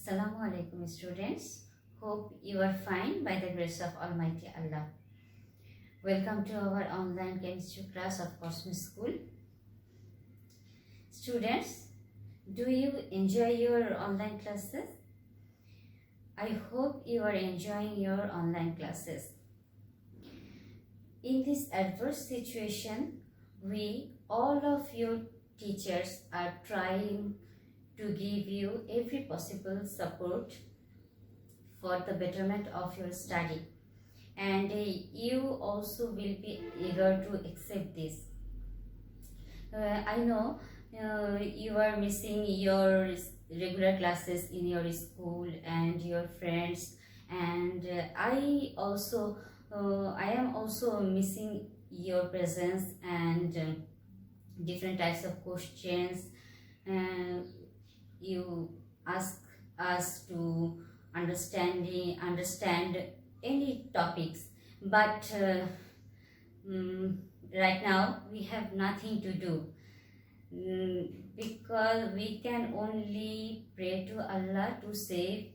Assalamu alaikum students. Hope you are fine by the grace of Almighty Allah. Welcome to our online chemistry class of Cosmic School. Students, do you enjoy your online classes? I hope you are enjoying your online classes. In this adverse situation, we, all of you teachers, are trying to give you every possible support for the betterment of your study, and you also will be eager to accept this. I know you are missing your regular classes in your school and your friends, and I am also missing your presence and different types of questions. You ask us to understand any topics, but right now we have nothing to do, because we can only pray to Allah to save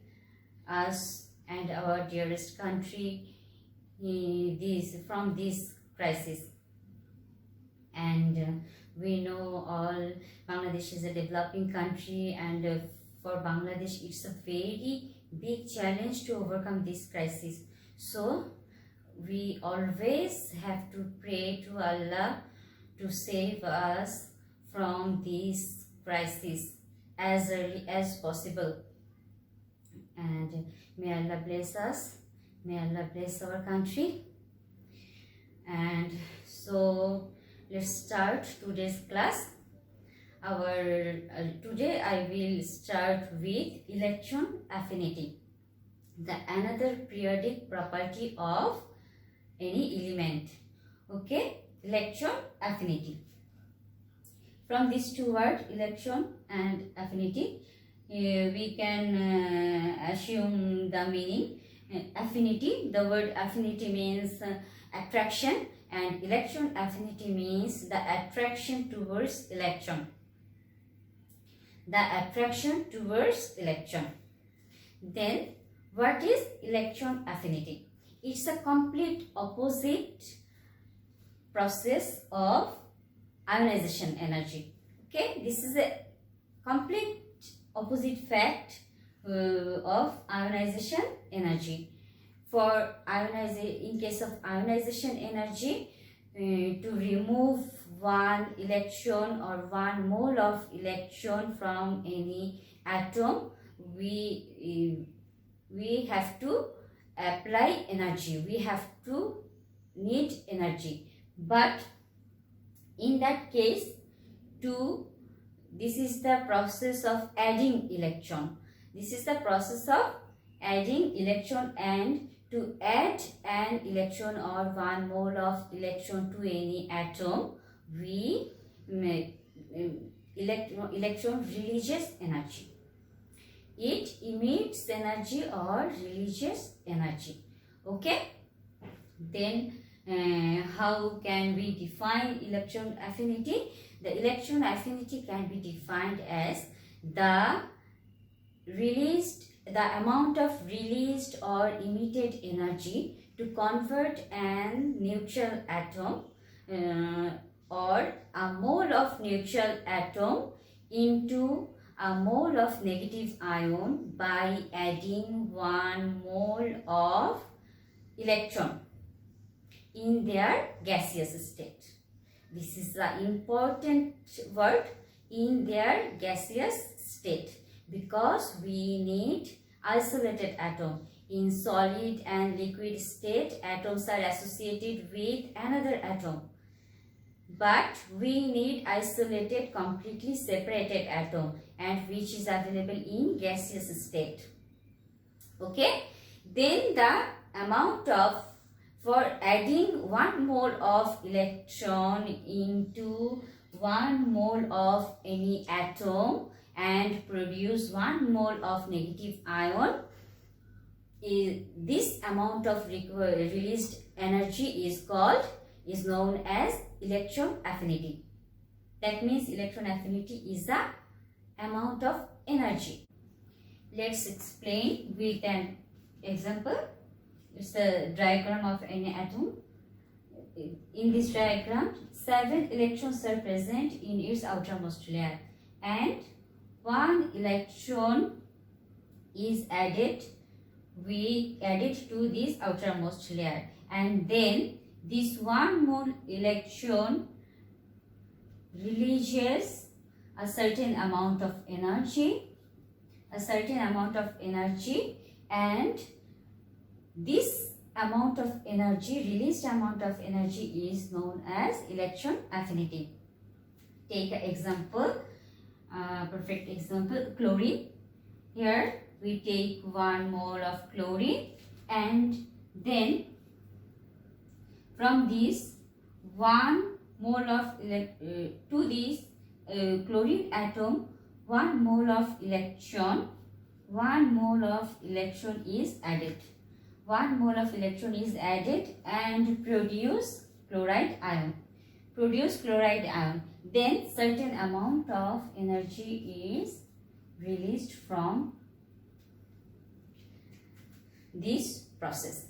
us and our dearest country from this crisis. And we know all Bangladesh is a developing country, and for Bangladesh it's a very big challenge to overcome this crisis. So we always have to pray to Allah to save us from this crisis as early as possible. And may Allah bless us, may Allah bless our country. And so let's start today's class. Today I will start with electron affinity, the another periodic property of any element. Okay, electron affinity. From these two words, electron and affinity, we can assume the meaning. Affinity, the word affinity means attraction, and electron affinity means the attraction towards electron. The attraction towards electron. Then, what is electron affinity? It's a complete opposite process of ionization energy. Okay, this is a complete opposite fact of ionization energy. For in case of ionization energy, to remove one electron or 1 mole of electron from any atom, we have to apply energy. We have to need energy. But in that case, this is the process of adding electron. This is the process of adding electron, and to add an electron or 1 mole of electron to any atom, electron releases energy. It emits energy or releases energy. Okay. Then how can we define electron affinity? The electron affinity can be defined as the amount of released or emitted energy to convert an neutral atom or a mole of neutral atom into a mole of negative ion by adding 1 mole of electron in their gaseous state. This is the important word, in their gaseous state, because we need isolated atom. In solid and liquid state, atoms are associated with another atom, but we need isolated, completely separated atom, and which is available in gaseous state. Okay, then the amount for adding 1 mole of electron into 1 mole of any atom and produce 1 mole of negative ion, this amount of released energy is known as electron affinity. That means electron affinity is the amount of energy. Let's explain with an example. It's a diagram of an atom. In this diagram, 7 electrons are present in its outermost layer and 1 electron is added. We add it to this outermost layer, and then this 1 more electron releases a certain amount of energy, and this amount of energy, released amount of energy, is known as electron affinity. Take an example, perfect example, chlorine. Here we take 1 mole of chlorine, and then from this 1 mole of to this chlorine atom, 1 mole of electron is added. 1 mole of electron is added and produce chloride ion. Then certain amount of energy is released from this process,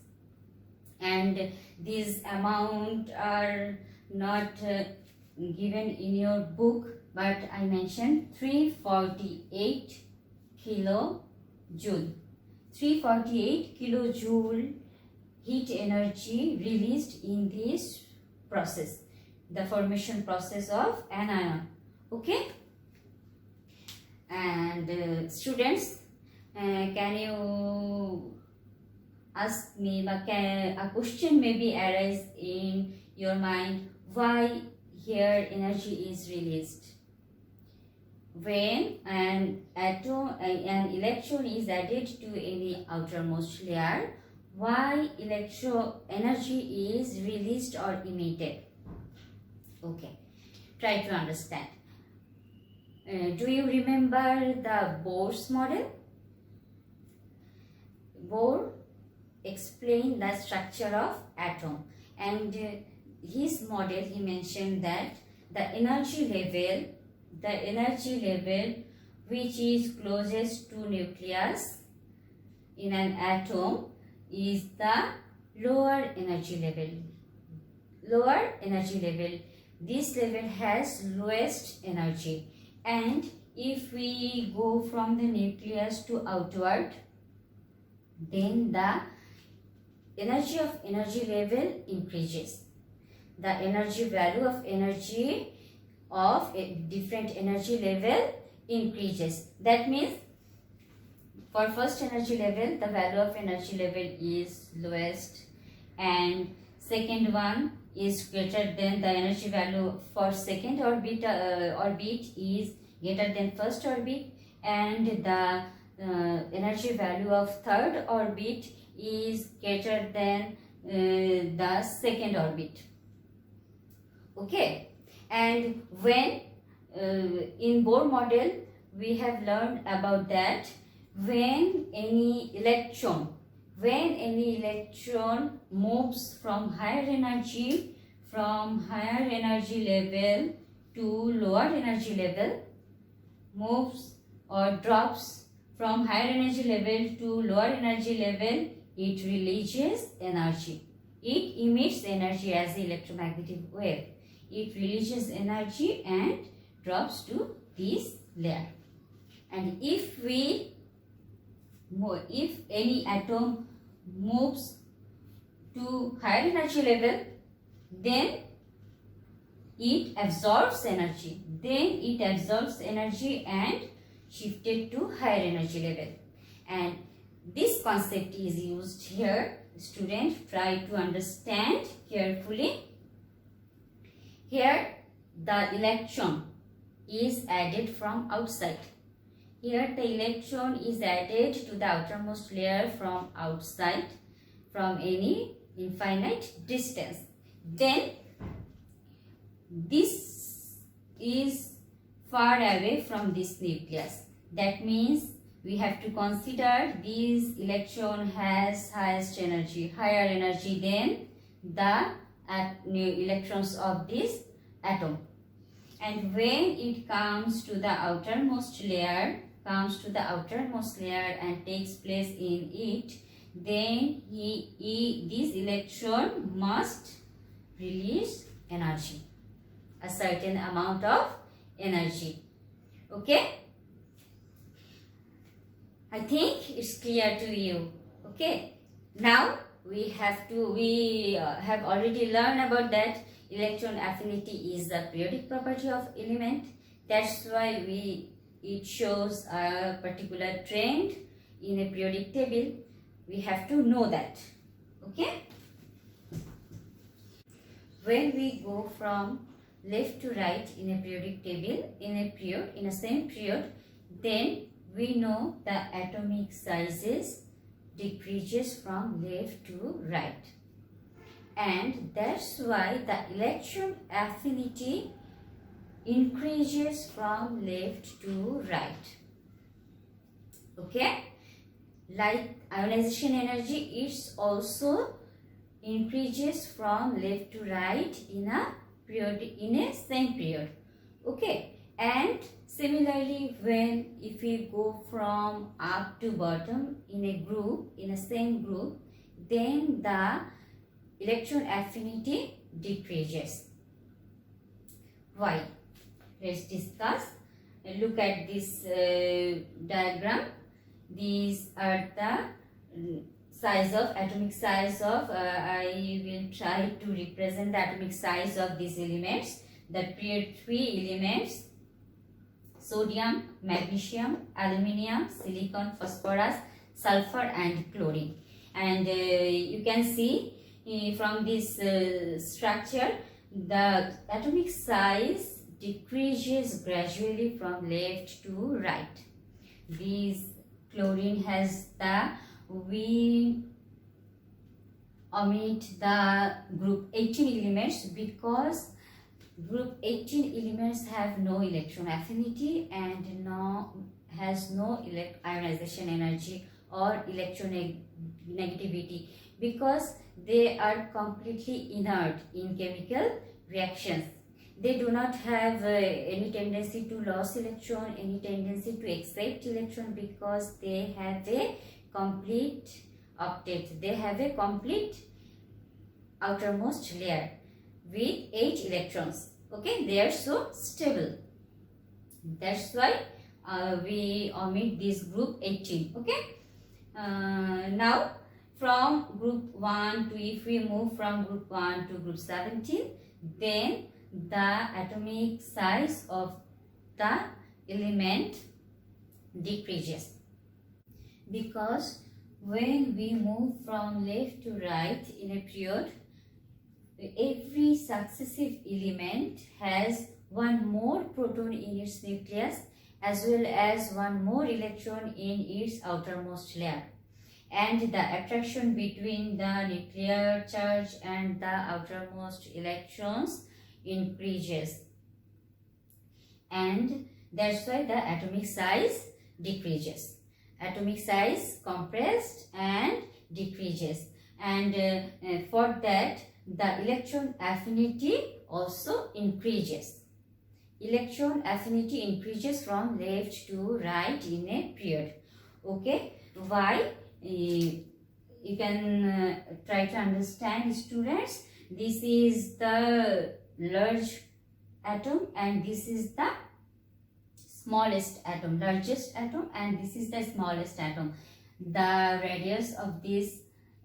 and these amount are not given in your book, but I mentioned 348 kilojoule. 348 kilojoule heat energy released in this process, the formation process of anion. Okay, and students, can you ask me, a question may be arise in your mind, why here energy is released? When an electron is added to any outermost layer, why energy is released or emitted? Okay, try to understand. Do you remember the Bohr's model? Bohr explained the structure of atom, and his model, he mentioned that the energy level which is closest to nucleus in an atom is the lower energy level. This level has lowest energy, and if we go from the nucleus to outward, then the energy level increases. The energy value of energy of a different energy level increases. That means for first energy level, the value of energy level is lowest, and second one is greater than the energy value for second orbit is greater than first orbit, and the energy value of third orbit is greater than the second orbit. Okay, and when in Bohr model we have learned about that when any electron moves from higher energy level to lower energy level, moves or drops from higher energy level to lower energy level, it releases energy. It emits energy as the electromagnetic wave. It releases energy and drops to this layer. And if any atom moves to higher energy level, then it absorbs energy. And shifted to higher energy level. And this concept is used here. Students, try to understand carefully. Here the electron is added from outside. Here the electron is added to the outermost layer from outside, from any infinite distance. Then this is far away from this nucleus. That means we have to consider this electron has highest energy, higher energy than the electrons of this atom. And when it comes to the outermost layer, comes to the outermost layer and takes place in it, then this electron must release energy, a certain amount of energy. Okay, I think it's clear to you. Okay, now we have already learned about that electron affinity is the periodic property of element. That's why it shows a particular trend in a periodic table. We have to know that. Okay, when we go from left to right in a periodic table, in a same period, then we know the atomic sizes decreases from left to right, and that's why the electron affinity increases from left to right. Okay, like ionization energy, it's also increases from left to right in a same period. Okay, and similarly, if we go from up to bottom in a same group, then the electron affinity decreases. Why? Let's discuss. Look at this diagram. These are the atomic size of, I will try to represent the atomic size of these elements. The period 3 elements: sodium, magnesium, aluminium, silicon, phosphorus, sulfur and chlorine. And you can see from this structure, the atomic size decreases gradually from left to right. This chlorine has we omit the group 18 elements because group 18 elements have no electron affinity and has no ionization energy or electronegativity, because they are completely inert in chemical reactions. They do not have any tendency to lose electron, any tendency to accept electron, because they have a complete octet. They have a complete outermost layer with 8 electrons. Okay, they are so stable. That's why we omit this group 18. Okay, now from group 1 to, if we move from group 1 to group 17, then the atomic size of the element decreases, because when we move from left to right in a period, every successive element has one more proton in its nucleus as well as one more electron in its outermost layer, and the attraction between the nuclear charge and the outermost electrons increases, and that's why the atomic size decreases. Atomic size compressed and decreases, and for that the electron affinity also increases. Electron affinity increases from left to right in a period. Okay, why? You can try to understand, students. This is the large atom and this is the smallest atom, largest atom, and this is the smallest atom. The radius of this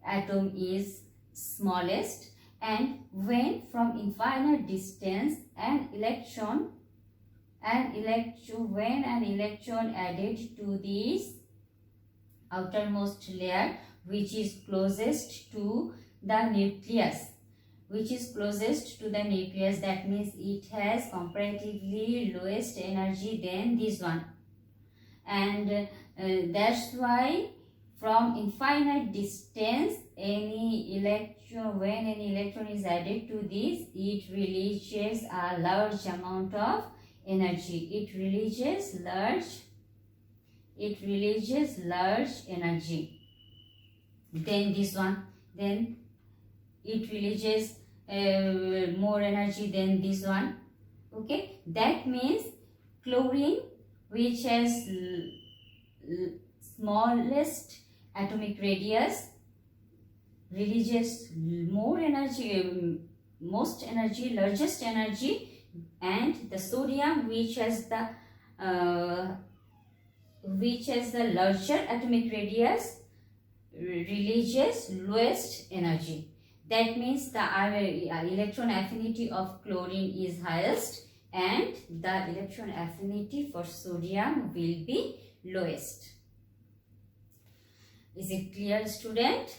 atom is smallest, and when from infinite distance when an electron added to this outermost layer, which is closest to the nucleus, that means it has comparatively lowest energy than this one, and that's why from infinite distance when an electron is added to this, it releases a large amount of energy. It releases large energy. Then this one, then it releases more energy than this one. Okay, that means chlorine, which has smallest atomic radius releases more energy, most energy, largest energy, and the sodium, which has the larger atomic radius, releases lowest energy. That means the electron affinity of chlorine is highest and the electron affinity for sodium will be lowest. Is it clear, student?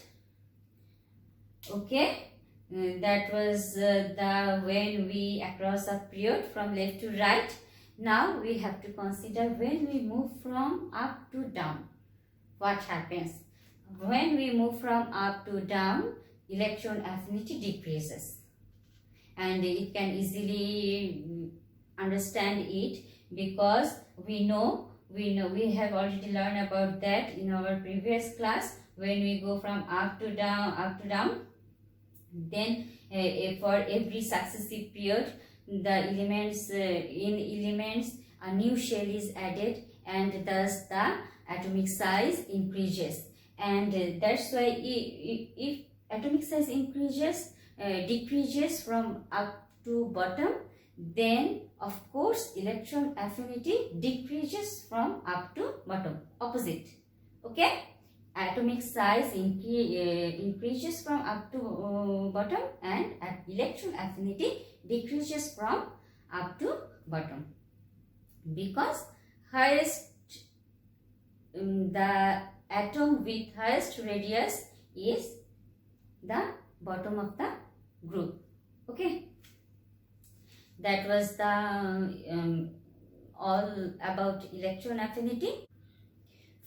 Okay. That was when we across a period from left to right. Now we have to consider when we move from up to down. What happens? When we move from up to down, electron affinity decreases. And it can easily understand it because we have already learned about that in our previous class. When we go from up to down, then for every successive period, the elements a new shell is added, and thus the atomic size increases. And that's why if atomic size decreases from up to bottom, then of course electron affinity decreases from up to bottom, opposite. Okay, atomic size increases from up to bottom, and electron affinity decreases from up to bottom, because the atom with highest radius is the bottom of the group. Okay, that was the all about electron affinity.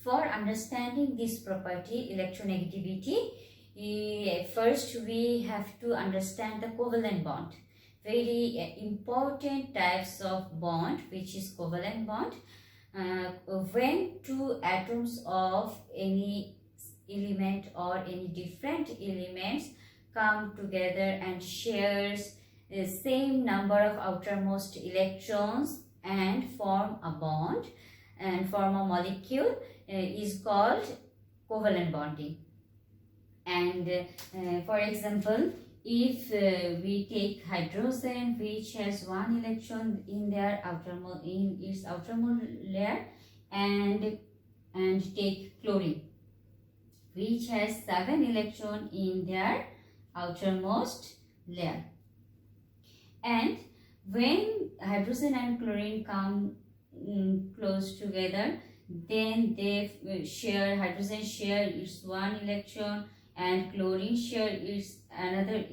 For understanding this property, electronegativity, first we have to understand the covalent bond. Very important types of bond, which is covalent bond. When two atoms of any element or any different elements come together and shares the same number of outermost electrons and form a bond and form a molecule, is called covalent bonding. And for example, if we take hydrogen, which has one electron in its outermost layer, and take chlorine, which has 7 electrons in their outermost layer, and when hydrogen and chlorine come close together, then they share, hydrogen share its 1 electron and chlorine share its another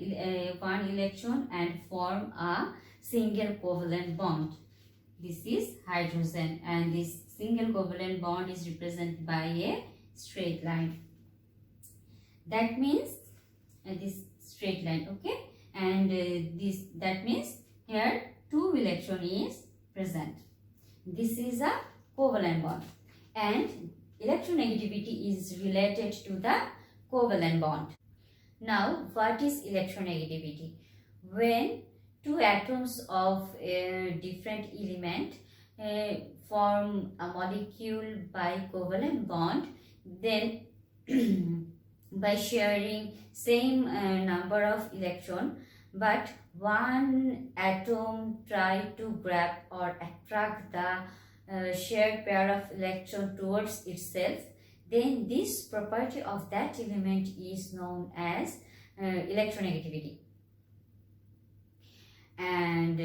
1 electron and form a single covalent bond. This is hydrogen, and this single covalent bond is represented by a straight line. That means this straight line, okay, and that means here 2 electron is present. This is a covalent bond, and electronegativity is related to the covalent bond. Now, what is electronegativity? When two atoms of a different element form a molecule by covalent bond, then by sharing same number of electron, but one atom try to grab or attract the shared pair of electron towards itself, then this property of that element is known as electronegativity. And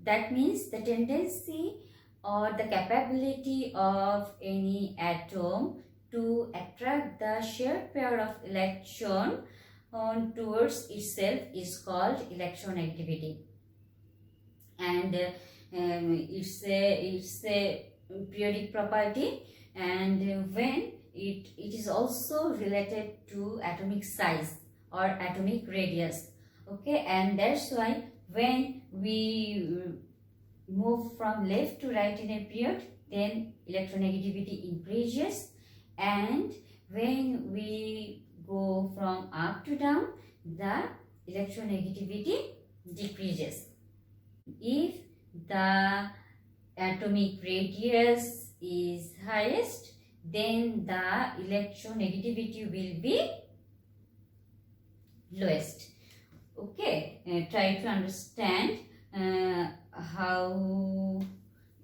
that means the tendency or the capability of any atom to attract the shared pair of electron towards itself is called electronegativity. And it's a periodic property, and when it is also related to atomic size or atomic radius. Okay, and that's why when we move from left to right in a period, then electronegativity increases, and when we go from up to down, the electronegativity decreases. If the atomic radius is highest, then the electronegativity will be lowest. Okay, try to understand how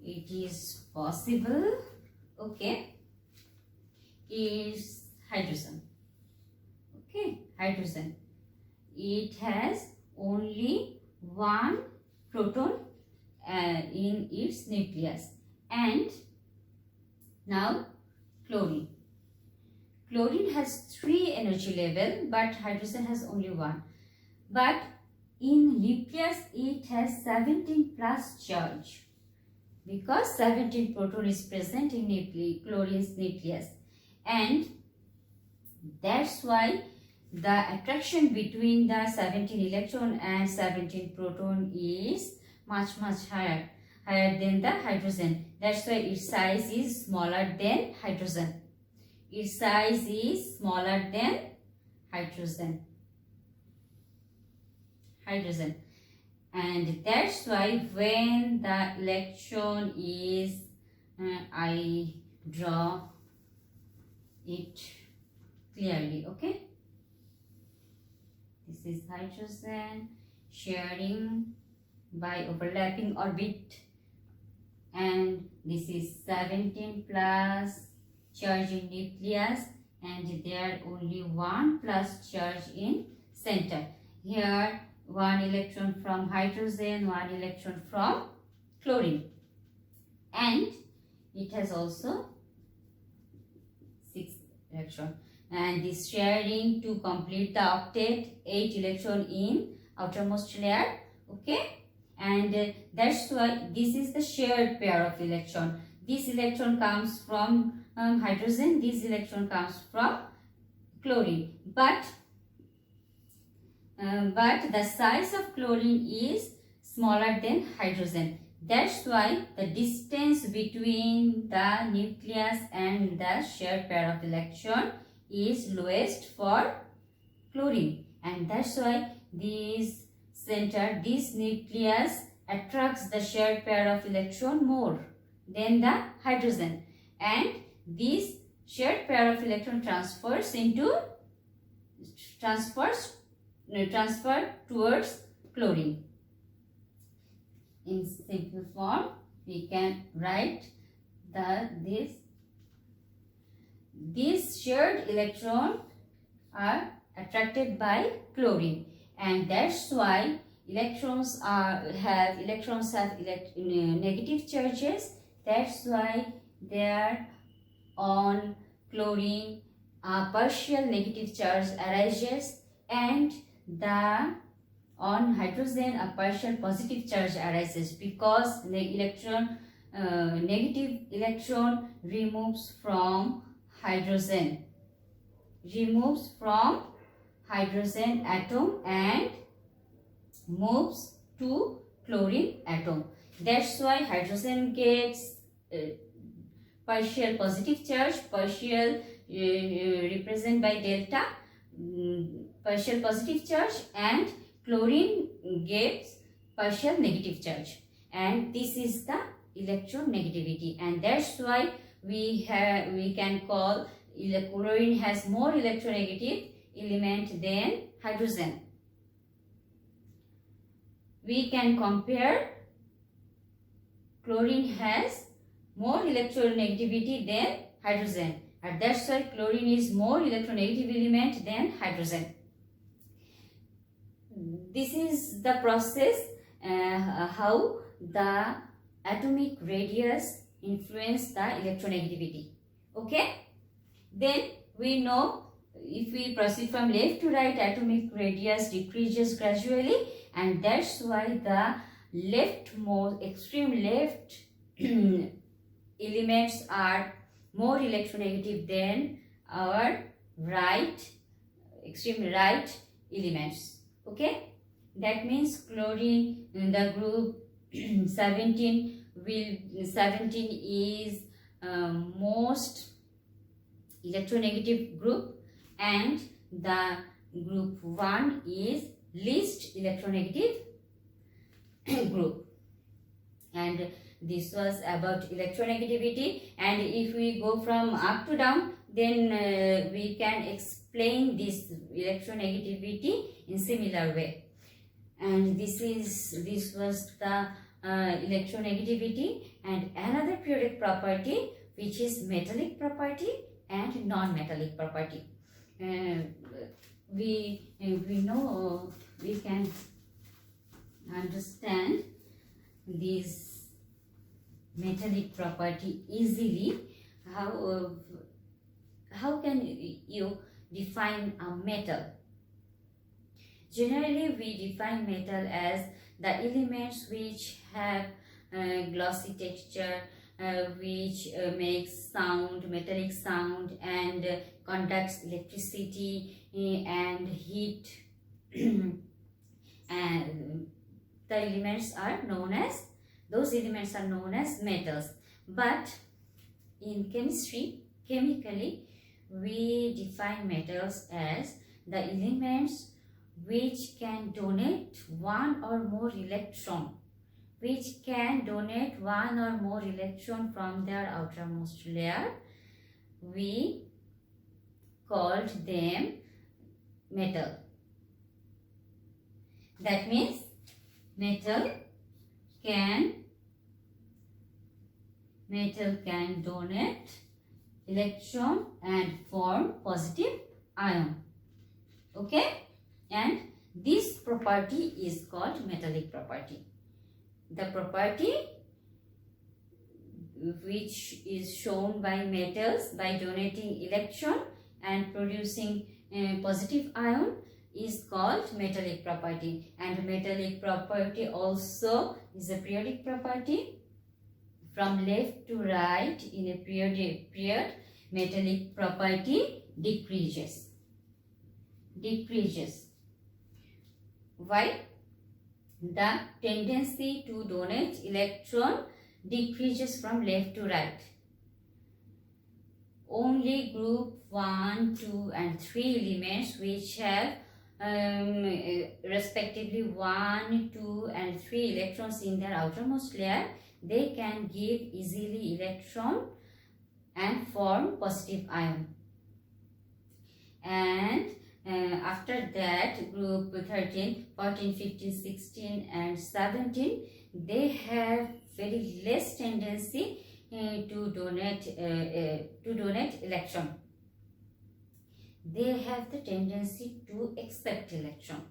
it is possible. Okay, is hydrogen. Okay, hydrogen. It has only one proton in its nucleus. And now chlorine. Chlorine has 3 energy level, but hydrogen has only 1. But in nucleus it has 17 plus charge, because 17 proton is present in chlorine's nucleus, and that's why the attraction between the 17 electron and 17 proton is much higher than the hydrogen. That's why its size is smaller than hydrogen. Its size is smaller than hydrogen. And that's why when the electron is I draw it clearly. Okay, this is hydrogen sharing by overlapping orbit, and this is 17 plus charge in nucleus, and there only 1 plus charge in center. Here 1 electron from hydrogen, 1 electron from chlorine, and it has also 6 electron, and this sharing to complete the octet 8 electron in outermost layer. Okay, and that's why this is the shared pair of electron. This electron comes from hydrogen, this electron comes from chlorine, but the size of chlorine is smaller than hydrogen. That's why the distance between the nucleus and the shared pair of electron is lowest for chlorine, and that's why this nucleus attracts the shared pair of electron more than the hydrogen, and this shared pair of electron transfer towards chlorine. In simple form, we can write these shared electrons are attracted by chlorine, and that's why electrons have negative charges. That's why there on chlorine a partial negative charge arises, and on hydrogen a partial positive charge arises, because the negative electron removes from hydrogen atom and moves to chlorine atom. That's why hydrogen gets partial positive charge, partial represented by delta, partial positive charge, and chlorine gets partial negative charge, and this is the electronegativity, and that's why we can call chlorine has more electronegative element than hydrogen. We can compare chlorine has more electronegativity than hydrogen, and that's why chlorine is more electronegative element than hydrogen. This is the process how the atomic radius influence the electronegativity. Okay, then we know if we proceed from left to right, atomic radius decreases gradually, and that's why the extreme left elements are more electronegative than our extreme right elements. Okay, that means chlorine in the group 17 is most electronegative group, and the group 1 is least electronegative group. And this was about electronegativity, and if we go from up to down, then we can explain this electronegativity in similar way. And this was the electronegativity. And another periodic property, which is metallic property and non-metallic property. We know, we can understand this metallic property easily. How can you define a metal? Generally, we define metal as the elements which have glossy texture, which makes sound, metallic sound, and conducts electricity and heat. And the elements are known as, those elements are known as metals. But in chemistry, chemically, we define metals as the elements which can donate one or more electron, from their outermost layer. We called them metal. That means metal can donate electron and form positive ion. Okay? And this property is called metallic property. The property which is shown by metals by donating electron and producing positive ion is called metallic property. And metallic property also is a periodic property. From left to right in a period, metallic property decreases. Why? The tendency to donate electron decreases from left to right. Only group 1, 2 and 3 elements which have respectively 1, 2 and 3 electrons in their outermost layer, they can give easily electron and form positive ion. And after that, group 13, 14, 15, 16 and 17, they have very less tendency to donate electron. They have the tendency to accept electron,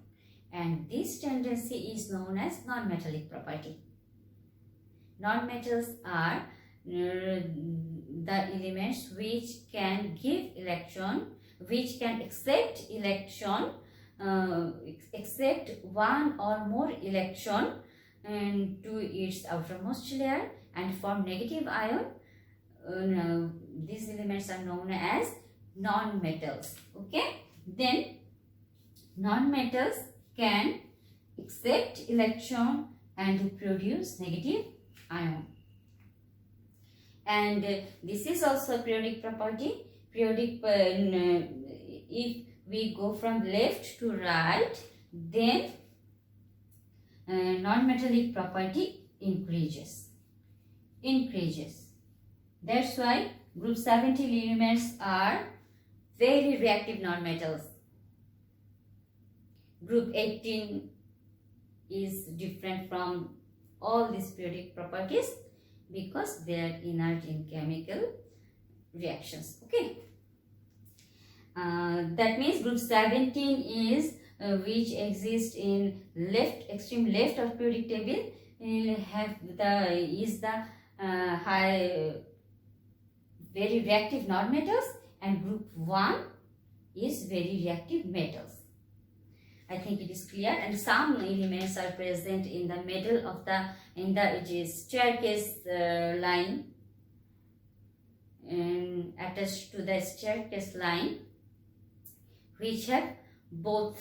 and this tendency is known as non-metallic property. Non-metals are the elements which can give electron, which can accept electron, accept one or more electron to its outermost layer and form negative ion. These elements are known as non-metals. Okay, then non-metals can accept electron and produce negative ion. And this is also a periodic property. Periodic, if we go from left to right, then non-metallic property increases. That's why group 17 elements are very reactive non-metals. Group 18 is different from all these periodic properties because they are inert in chemical reactions. Okay. That means group 17 is which exists in extreme left of periodic table is the high very reactive non-metals, and group 1 is very reactive metals. I think it is clear. And some elements are present in the middle of the staircase line, and attached to the staircase line, which have both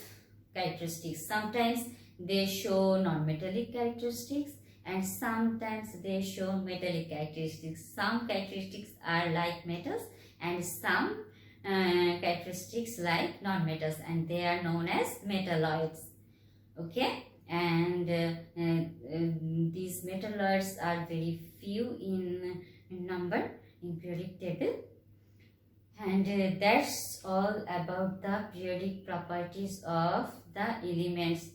characteristics. Sometimes they show non-metallic characteristics and sometimes they show metallic characteristics. Some characteristics are like metals and some characteristics like non-metals, and they are known as metalloids. Okay, and these metalloids are very few in number in periodic table. And that's all about the periodic properties of the elements